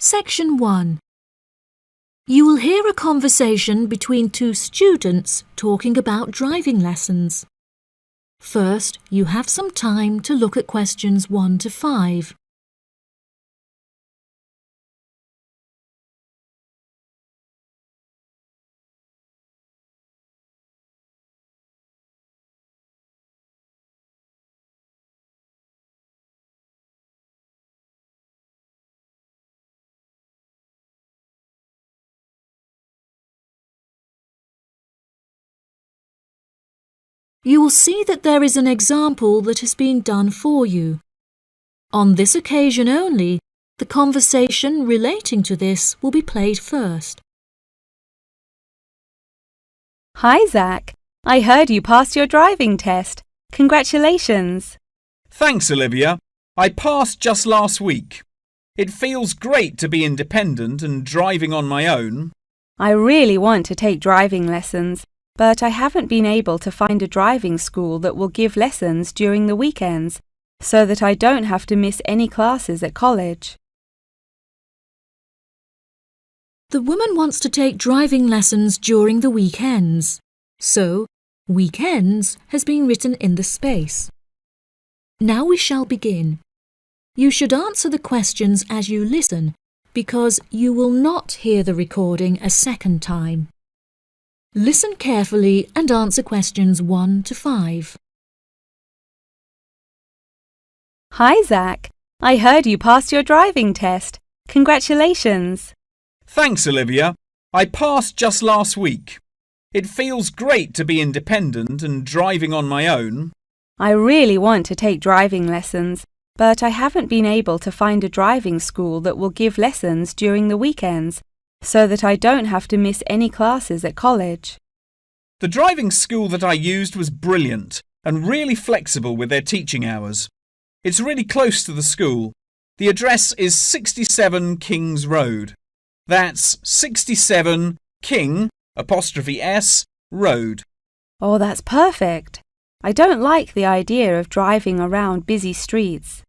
Section 1. You will hear a conversation between two students talking about driving lessons. First, you have some time to look at questions 1 to 5. You will see that there is an example that has been done for you. On this occasion only, the conversation relating to this will be played first. Hi, Zach. I heard you passed your driving test. Congratulations. Thanks, Olivia. I passed just last week. It feels great to be independent and driving on my own. I really want to take driving lessons, but I haven't been able to find a driving school that will give lessons during the weekends, so that I don't have to miss any classes at college. The woman wants to take driving lessons during the weekends, so weekends has been written in the space. Now we shall begin. You should answer the questions as you listen, because you will not hear the recording a second time. Listen carefully and answer questions 1 to 5. Hi, Zach. I heard you passed your driving test. Congratulations. Thanks, Olivia. I passed just last week. It feels great to be independent and driving on my own. I really want to take driving lessons, but I haven't been able to find a driving school that will give lessons during the weekends, so that I don't have to miss any classes at college. The driving school that I used was brilliant and really flexible with their teaching hours. It's really close to the school. The address is 67 Kings Road. That's 67 King '(S) Road. Oh, that's perfect. I don't like the idea of driving around busy streets.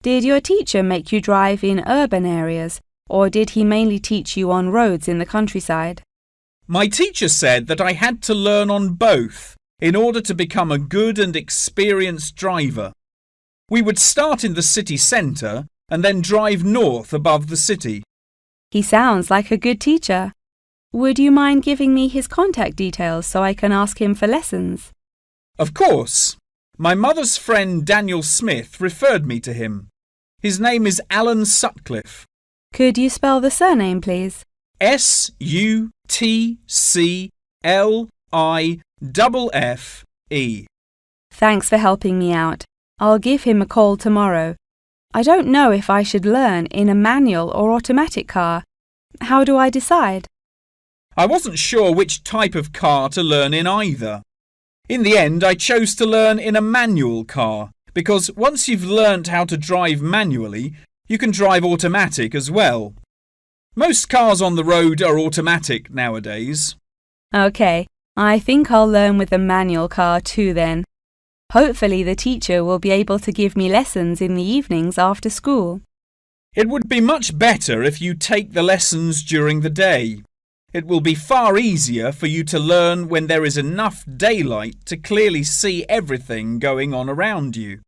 Did your teacher make you drive in urban areas, or did he mainly teach you on roads in the countryside? My teacher said that I had to learn on both in order to become a good and experienced driver. We would start in the city centre and then drive north above the city. He sounds like a good teacher. Would you mind giving me his contact details so I can ask him for lessons? Of course. My mother's friend Daniel Smith referred me to him. His name is Alan Sutcliffe. Could you spell the surname, please? Sutcliffe. Thanks for helping me out. I'll give him a call tomorrow. I don't know if I should learn in a manual or automatic car. How do I decide? I wasn't sure which type of car to learn in either. In the end, I chose to learn in a manual car because once you've learnt how to drive manually, you can drive automatic as well. Most cars on the road are automatic nowadays. OK, I think I'll learn with a manual car too then. Hopefully the teacher will be able to give me lessons in the evenings after school. It would be much better if you take the lessons during the day. It will be far easier for you to learn when there is enough daylight to clearly see everything going on around you.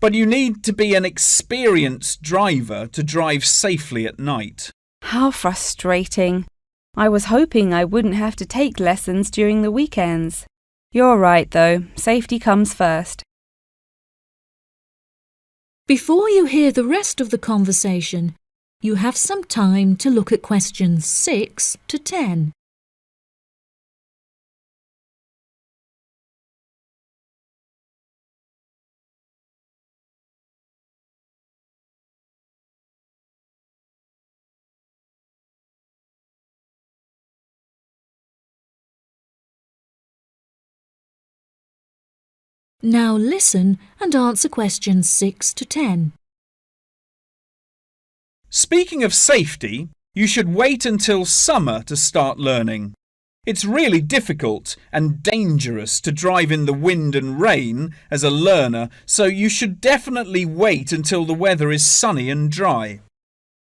But you need to be an experienced driver to drive safely at night. How frustrating. I was hoping I wouldn't have to take lessons during the weekends. You're right, though. Safety comes first. Before you hear the rest of the conversation, you have some time to look at questions 6 to 10. Now listen and answer questions 6 to 10. Speaking of safety, you should wait until summer to start learning. It's really difficult and dangerous to drive in the wind and rain as a learner, so you should definitely wait until the weather is sunny and dry.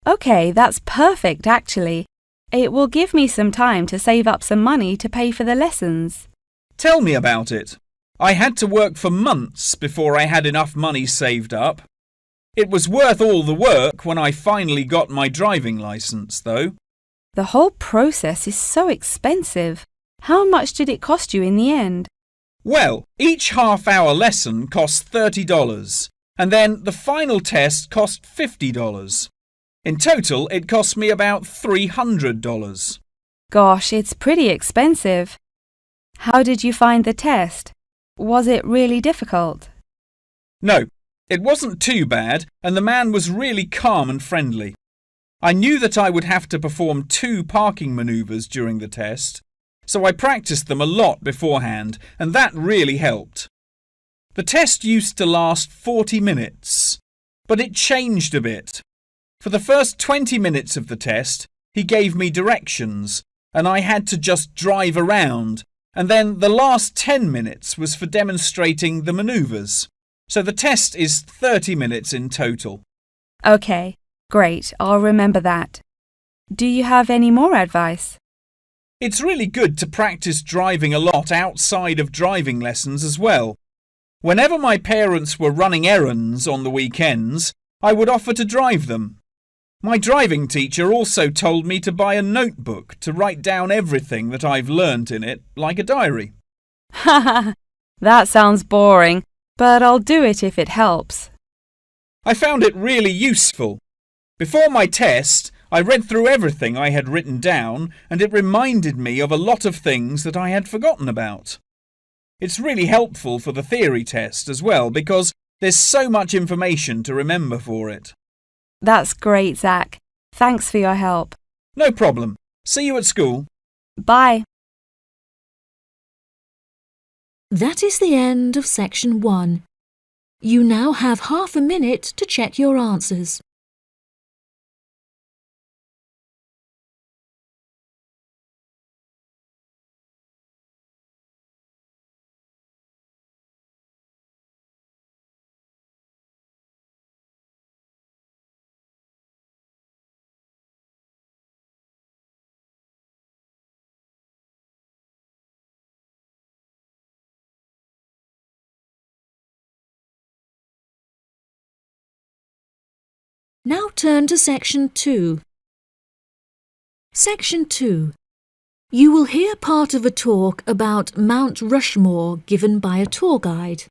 Okay, that's perfect actually. It will give me some time to save up some money to pay for the lessons. Tell me about it. I had to work for months before I had enough money saved up. It was worth all the work when I finally got my driving licence, though. The whole process is so expensive. How much did it cost you in the end? Well, each half-hour lesson cost $30, and then the final test cost $50. In total, it cost me about $300. Gosh, it's pretty expensive. How did you find the test? Was it really difficult? No, it wasn't too bad, and the man was really calm and friendly. I knew that I would have to perform 2 parking manoeuvres during the test, so I practiced them a lot beforehand, and that really helped. The test used to last 40 minutes, but it changed a bit. For the first 20 minutes of the test, he gave me directions, and I had to just drive around, and then the last 10 minutes was for demonstrating the manoeuvres. So the test is 30 minutes in total. Okay, great. I'll remember that. Do you have any more advice? It's really good to practice driving a lot outside of driving lessons as well. Whenever my parents were running errands on the weekends, I would offer to drive them. My driving teacher also told me to buy a notebook to write down everything that I've learnt in it, like a diary. Haha, that sounds boring, but I'll do it if it helps. I found it really useful. Before my test, I read through everything I had written down, and it reminded me of a lot of things that I had forgotten about. It's really helpful for the theory test as well, because there's so much information to remember for it. That's great, Zach. Thanks for your help. No problem. See you at school. Bye. That is the end of section 1. You now have half a minute to check your answers. Now turn to section 2. Section 2. You will hear part of a talk about Mount Rushmore given by a tour guide.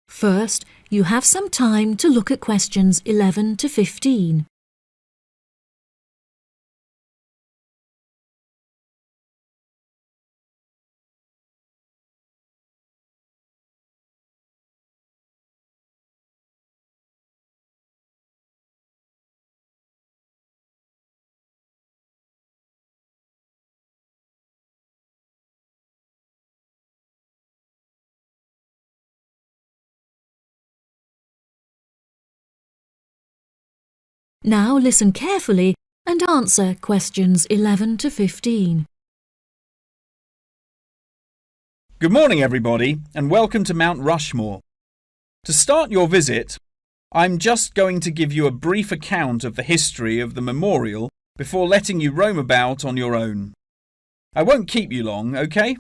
First, you have some time to look at questions 11 to 15. Now listen carefully and answer questions 11 to 15. Good morning, everybody, and welcome to Mount Rushmore. To start your visit, I'm just going to give you a brief account of the history of the memorial before letting you roam about on your own. I won't keep you long, okay?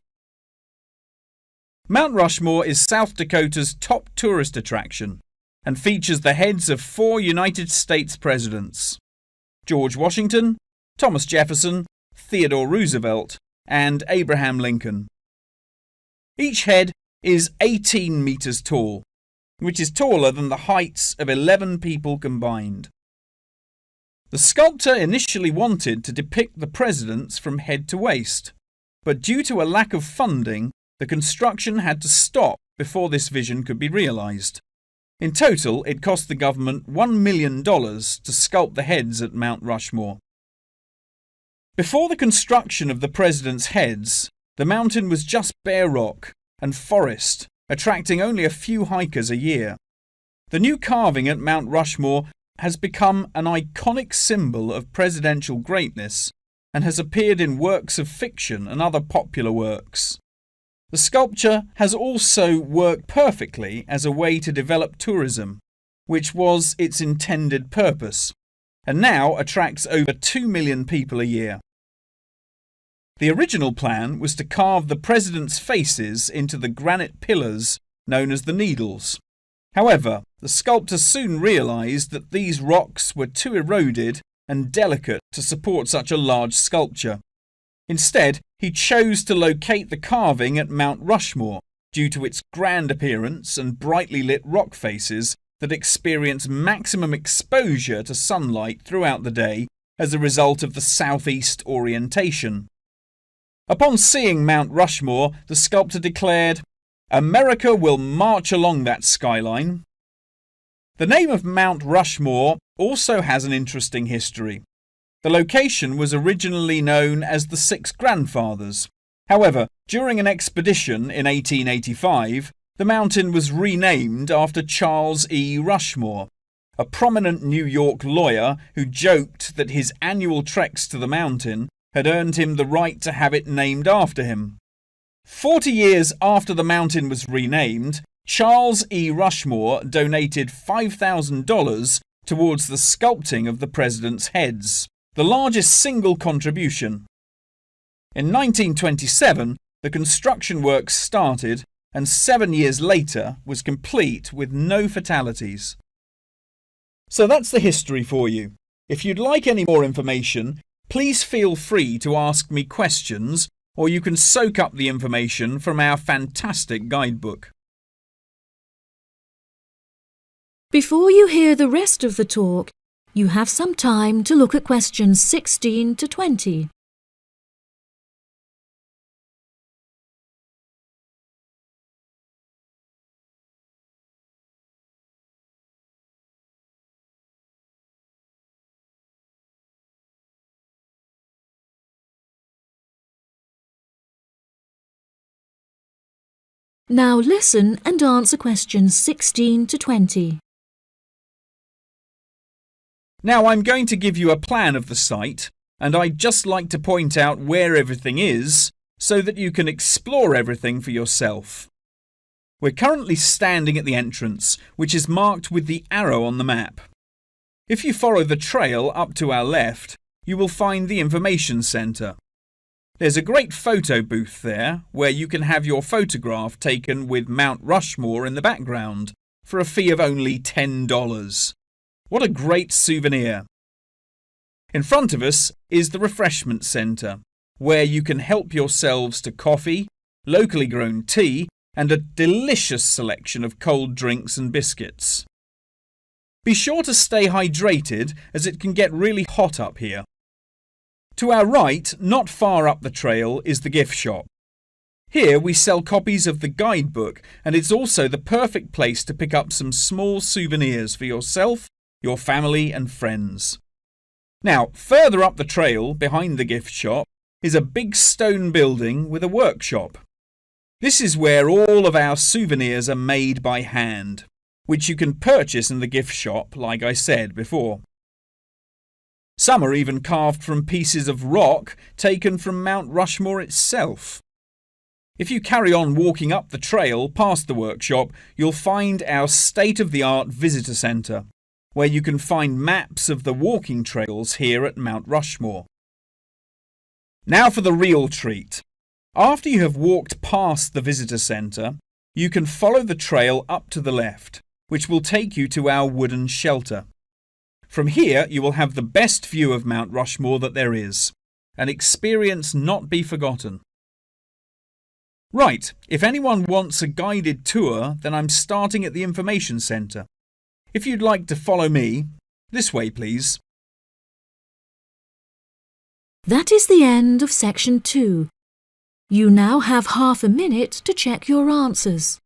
Mount Rushmore is South Dakota's top tourist attraction and features the heads of 4 United States presidents: George Washington, Thomas Jefferson, Theodore Roosevelt, and Abraham Lincoln. Each head is 18 meters tall, which is taller than the heights of 11 people combined. The sculptor initially wanted to depict the presidents from head to waist, but due to a lack of funding, the construction had to stop before this vision could be realized. In total, it cost the government $1 million to sculpt the heads at Mount Rushmore. Before the construction of the presidents' heads, the mountain was just bare rock and forest, attracting only a few hikers a year. The new carving at Mount Rushmore has become an iconic symbol of presidential greatness and has appeared in works of fiction and other popular works. The sculpture has also worked perfectly as a way to develop tourism, which was its intended purpose. and now attracts over 2 million people a year. The original plan was to carve the presidents' faces into the granite pillars known as the Needles. However, the sculptor soon realised that these rocks were too eroded and delicate to support such a large sculpture. Instead, he chose to locate the carving at Mount Rushmore due to its grand appearance and brightly lit rock faces that experience maximum exposure to sunlight throughout the day as a result of the southeast orientation. Upon seeing Mount Rushmore, the sculptor declared, "America will march along that skyline." The name of Mount Rushmore also has an interesting history. The location was originally known as the Six Grandfathers. However, during an expedition in 1885, the mountain was renamed after Charles E. Rushmore, a prominent New York lawyer who joked that his annual treks to the mountain had earned him the right to have it named after him. 40 years after the mountain was renamed, Charles E. Rushmore donated $5,000 towards the sculpting of the presidents' heads, the largest single contribution. In 1927, the construction works started and 7 years later was complete with no fatalities. So that's the history for you. If you'd like any more information, please feel free to ask me questions, or you can soak up the information from our fantastic guidebook. Before you hear the rest of the talk, you have some time to look at questions 16 to 20. Now listen and answer questions 16 to 20. Now I'm going to give you a plan of the site, and I'd just like to point out where everything is so that you can explore everything for yourself. We're currently standing at the entrance, which is marked with the arrow on the map. If you follow the trail up to our left, you will find the information centre. There's a great photo booth there where you can have your photograph taken with Mount Rushmore in the background for a fee of only $10. What a great souvenir! In front of us is the refreshment centre, where you can help yourselves to coffee, locally grown tea, and a delicious selection of cold drinks and biscuits. Be sure to stay hydrated as it can get really hot up here. To our right, not far up the trail, is the gift shop. Here we sell copies of the guidebook, and it's also the perfect place to pick up some small souvenirs for yourself, your family and friends. Now, further up the trail, behind the gift shop, is a big stone building with a workshop. This is where all of our souvenirs are made by hand, which you can purchase in the gift shop, like I said before. Some are even carved from pieces of rock taken from Mount Rushmore itself. If you carry on walking up the trail past the workshop, you'll find our state-of-the-art visitor centre, where you can find maps of the walking trails here at Mount Rushmore. Now for the real treat. After you have walked past the visitor centre, you can follow the trail up to the left, which will take you to our wooden shelter. From here, you will have the best view of Mount Rushmore that there is, an experience not be forgotten. Right, if anyone wants a guided tour, then I'm starting at the information centre. If you'd like to follow me, this way please. That is the end of section 2. You now have half a minute to check your answers.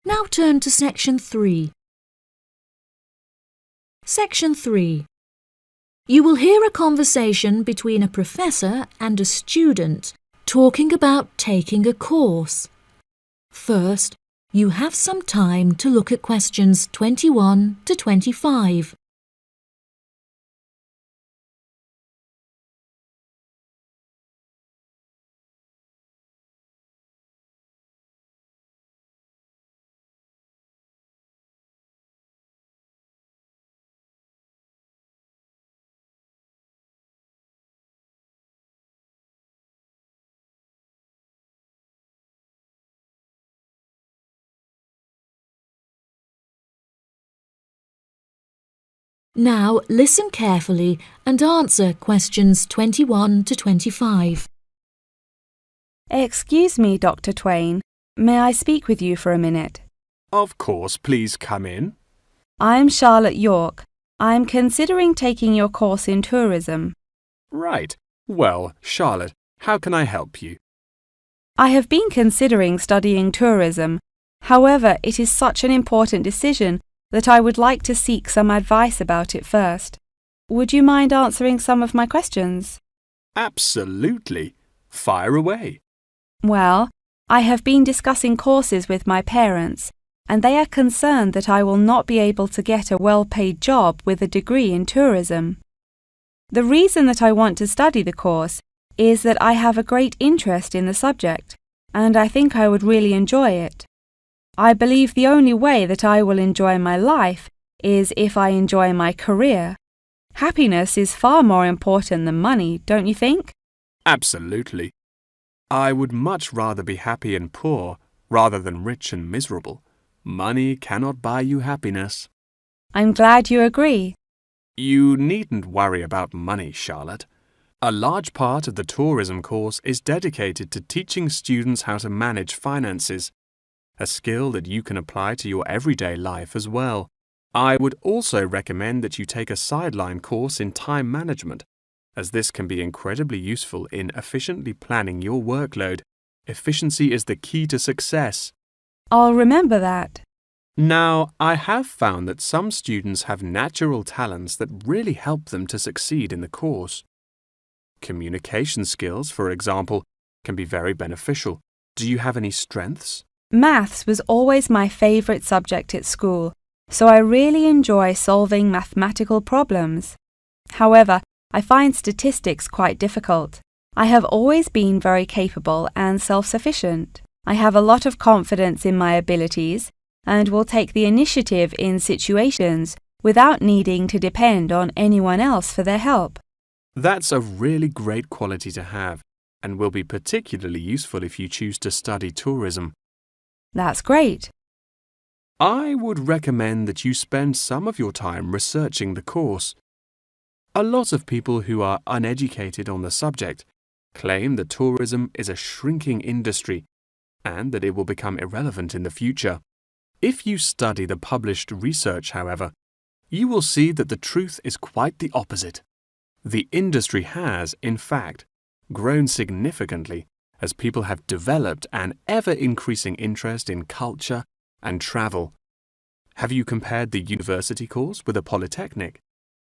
Now turn to section 3. Section 3. You will hear a conversation between a professor and a student talking about taking a course. First, you have some time to look at questions 21 to 25. Now listen carefully and answer questions 21 to 25. Excuse me, Dr. Twain. May I speak with you for a minute? Of course, please come in. I'm Charlotte York. I'm considering taking your course in tourism. Right. Well, Charlotte, how can I help you? I have been considering studying tourism. However, it is such an important decision that I would like to seek some advice about it first. Would you mind answering some of my questions? Absolutely. Fire away. Well, I have been discussing courses with my parents, and they are concerned that I will not be able to get a well-paid job with a degree in tourism. The reason that I want to study the course is that I have a great interest in the subject, and I think I would really enjoy it. I believe the only way that I will enjoy my life is if I enjoy my career. Happiness is far more important than money, don't you think? Absolutely. I would much rather be happy and poor rather than rich and miserable. Money cannot buy you happiness. I'm glad you agree. You needn't worry about money, Charlotte. A large part of the tourism course is dedicated to teaching students how to manage finances, a skill that you can apply to your everyday life as well. I would also recommend that you take a sideline course in time management, as this can be incredibly useful in efficiently planning your workload. Efficiency is the key to success. I'll remember that. Now, I have found that some students have natural talents that really help them to succeed in the course. Communication skills, for example, can be very beneficial. Do you have any strengths? Maths was always my favourite subject at school, so I really enjoy solving mathematical problems. However, I find statistics quite difficult. I have always been very capable and self-sufficient. I have a lot of confidence in my abilities and will take the initiative in situations without needing to depend on anyone else for their help. That's a really great quality to have and will be particularly useful if you choose to study tourism. That's great. I would recommend that you spend some of your time researching the course. A lot of people who are uneducated on the subject claim that tourism is a shrinking industry and that it will become irrelevant in the future. If you study the published research, however, you will see that the truth is quite the opposite. The industry has, in fact, grown significantly as people have developed an ever-increasing interest in culture and travel. Have you compared the university course with a polytechnic?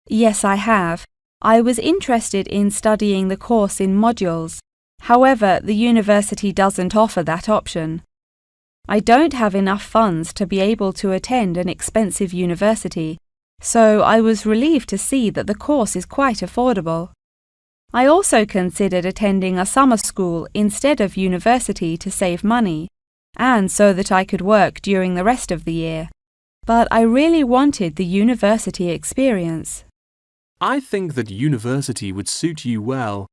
Yes, I have. I was interested in studying the course in modules. However, the university doesn't offer that option. I don't have enough funds to be able to attend an expensive university, so I was relieved to see that the course is quite affordable. I also considered attending a summer school instead of university to save money, and so that I could work during the rest of the year. But I really wanted the university experience. I think that university would suit you well.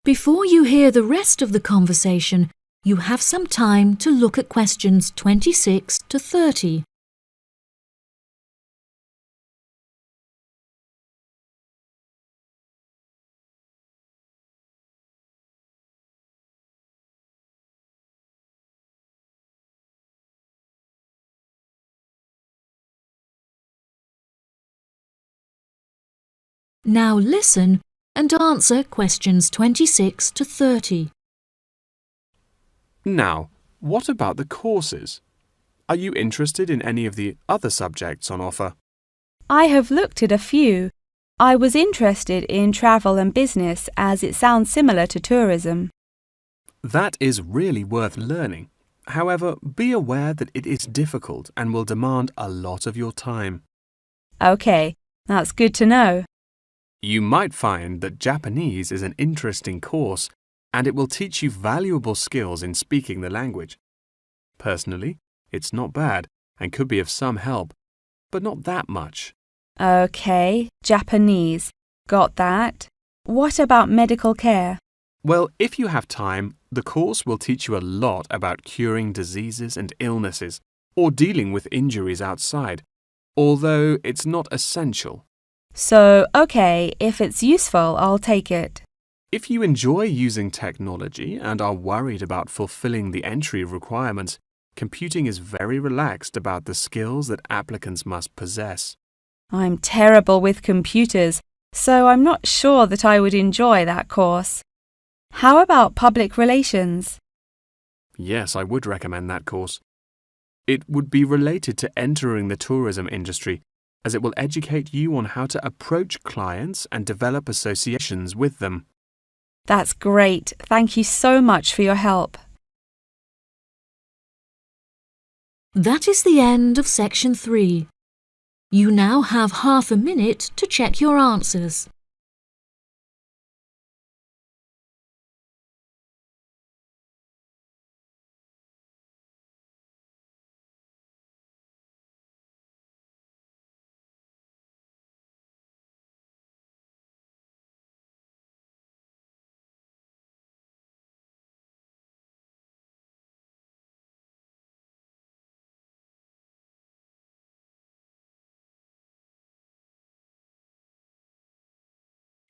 Before you hear the rest of the conversation, you have some time to look at questions 26 to 30. Now listen and answer questions 26 to 30. Now, what about the courses? Are you interested in any of the other subjects on offer? I have looked at a few. I was interested in travel and business as it sounds similar to tourism. That is really worth learning. However, be aware that it is difficult and will demand a lot of your time. Okay, that's good to know. You might find that Japanese is an interesting course and it will teach you valuable skills in speaking the language. Personally, it's not bad and could be of some help, but not that much. Okay, Japanese. Got that. What about medical care? Well, if you have time, the course will teach you a lot about curing diseases and illnesses or dealing with injuries outside, although it's not essential. So, okay, if it's useful, I'll take it. If you enjoy using technology and are worried about fulfilling the entry requirements, computing is very relaxed about the skills that applicants must possess. I'm terrible with computers, so I'm not sure that I would enjoy that course. How about public relations? Yes, I would recommend that course. It would be related to entering the tourism industry, as it will educate you on how to approach clients and develop associations with them. That's great. Thank you so much for your help. That is the end of section 3. You now have half a minute to check your answers.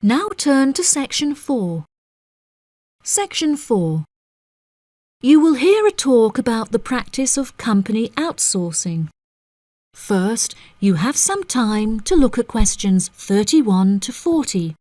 Now turn to section 4. Section 4. You will hear a talk about the practice of company outsourcing. First, you have some time to look at questions 31 to 40.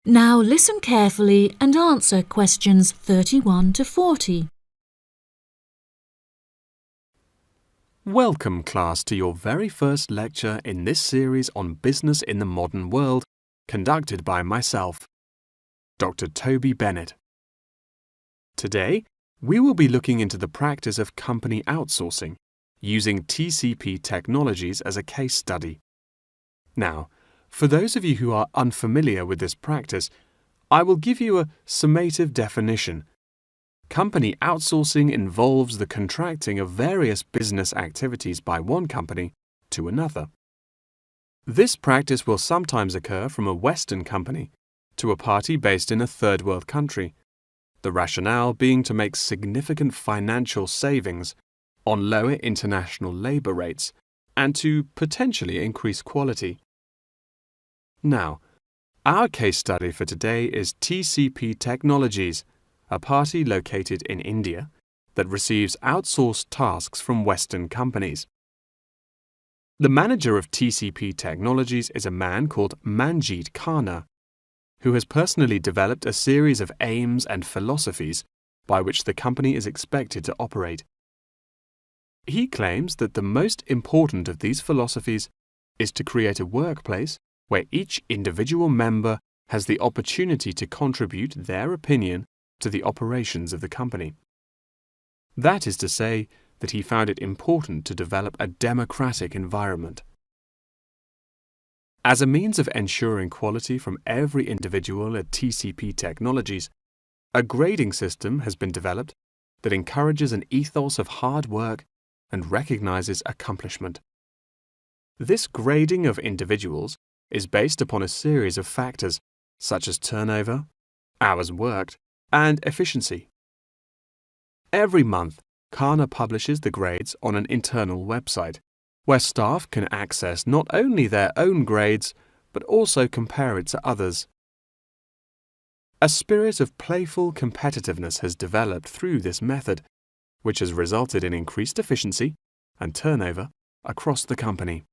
Now listen carefully and answer questions 31 to 40. Welcome, class, to your very first lecture in this series on business in the modern world, conducted by myself, Dr. Toby Bennett. Today, we will be looking into the practice of company outsourcing, using TCP technologies as a case study. Now, for those of you who are unfamiliar with this practice, I will give you a summative definition. Company outsourcing involves the contracting of various business activities by one company to another. This practice will sometimes occur from a Western company to a party based in a third world country, the rationale being to make significant financial savings on lower international labour rates and to potentially increase quality. Now, our case study for today is TCP Technologies, a party located in India that receives outsourced tasks from Western companies. The manager of TCP Technologies is a man called Manjeet Khanna, who has personally developed a series of aims and philosophies by which the company is expected to operate. He claims that the most important of these philosophies is to create a workplace where each individual member has the opportunity to contribute their opinion to the operations of the company. That is to say that he found it important to develop a democratic environment. As a means of ensuring quality from every individual at TCP Technologies, a grading system has been developed that encourages an ethos of hard work and recognizes accomplishment. This grading of individuals is based upon a series of factors such as turnover, hours worked, and efficiency. Every month, Kana publishes the grades on an internal website, where staff can access not only their own grades, but also compare it to others. A spirit of playful competitiveness has developed through this method, which has resulted in increased efficiency and turnover across the company.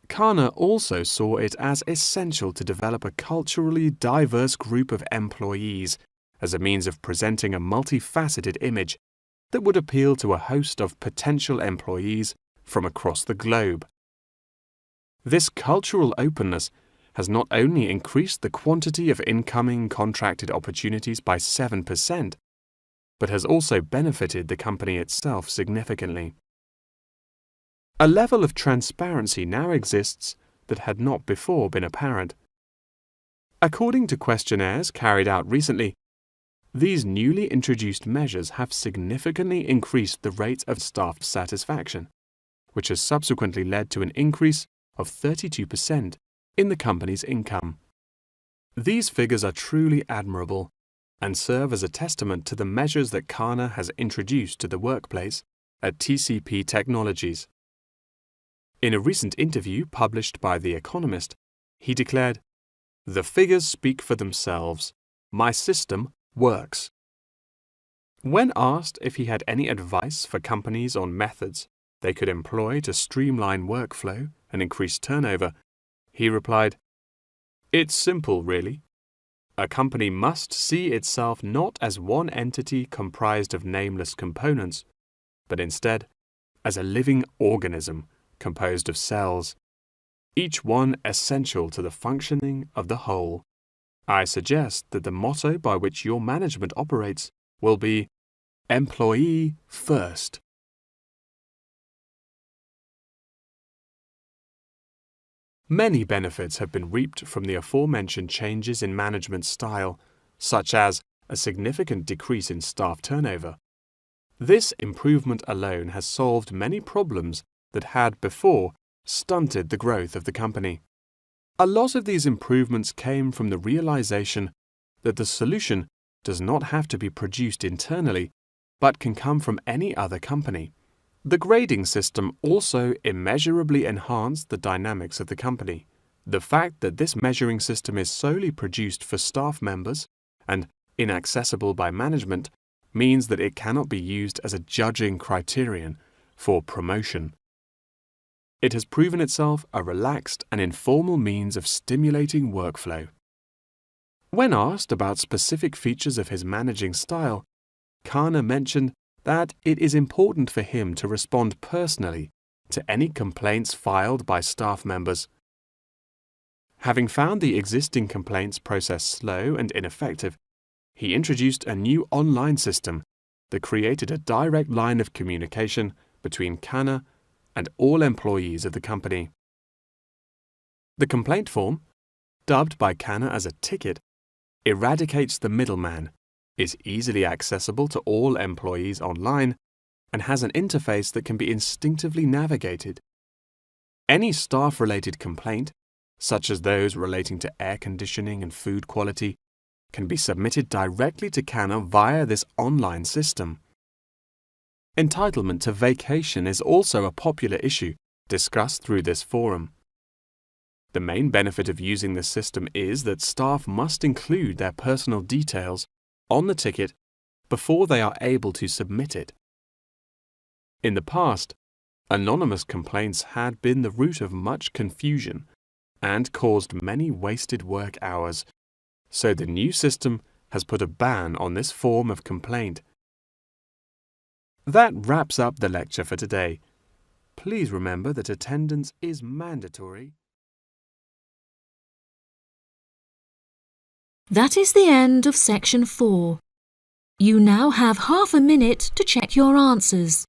Kana also saw it as essential to develop a culturally diverse group of employees as a means of presenting a multifaceted image that would appeal to a host of potential employees from across the globe. This cultural openness has not only increased the quantity of incoming contracted opportunities by 7%, but has also benefited the company itself significantly. A level of transparency now exists that had not before been apparent. According to questionnaires carried out recently, these newly introduced measures have significantly increased the rate of staff satisfaction, which has subsequently led to an increase of 32% in the company's income. These figures are truly admirable and serve as a testament to the measures that Kana has introduced to the workplace at TCP Technologies. In a recent interview published by The Economist, he declared, "The figures speak for themselves. My system works." When asked if he had any advice for companies on methods they could employ to streamline workflow and increase turnover, he replied, "It's simple, really. A company must see itself not as one entity comprised of nameless components, but instead as a living organism composed of cells, each one essential to the functioning of the whole. I suggest that the motto by which your management operates will be Employee First." Many benefits have been reaped from the aforementioned changes in management style, such as a significant decrease in staff turnover. This improvement alone has solved many problems that had before stunted the growth of the company. A lot of these improvements came from the realization that the solution does not have to be produced internally, but can come from any other company. The grading system also immeasurably enhanced the dynamics of the company. The fact that this measuring system is solely produced for staff members and inaccessible by management means that it cannot be used as a judging criterion for promotion. It has proven itself a relaxed and informal means of stimulating workflow. When asked about specific features of his managing style, Kana mentioned that it is important for him to respond personally to any complaints filed by staff members. Having found the existing complaints process slow and ineffective, he introduced a new online system that created a direct line of communication between Kana and all employees of the company. The complaint form, dubbed by Kana as a ticket, eradicates the middleman, is easily accessible to all employees online, and has an interface that can be instinctively navigated. Any staff-related complaint, such as those relating to air conditioning and food quality, can be submitted directly to Kana via this online system. Entitlement to vacation is also a popular issue discussed through this forum. The main benefit of using this system is that staff must include their personal details on the ticket before they are able to submit it. In the past, anonymous complaints had been the root of much confusion and caused many wasted work hours, so the new system has put a ban on this form of complaint. That wraps up the lecture for today. Please remember that attendance is mandatory. That is the end of section 4. You now have half a minute to check your answers.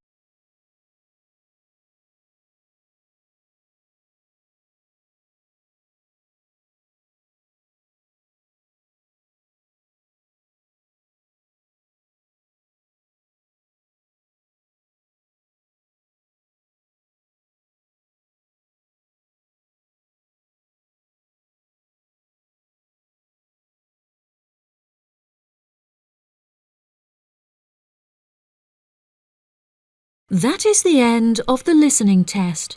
That is the end of the listening test.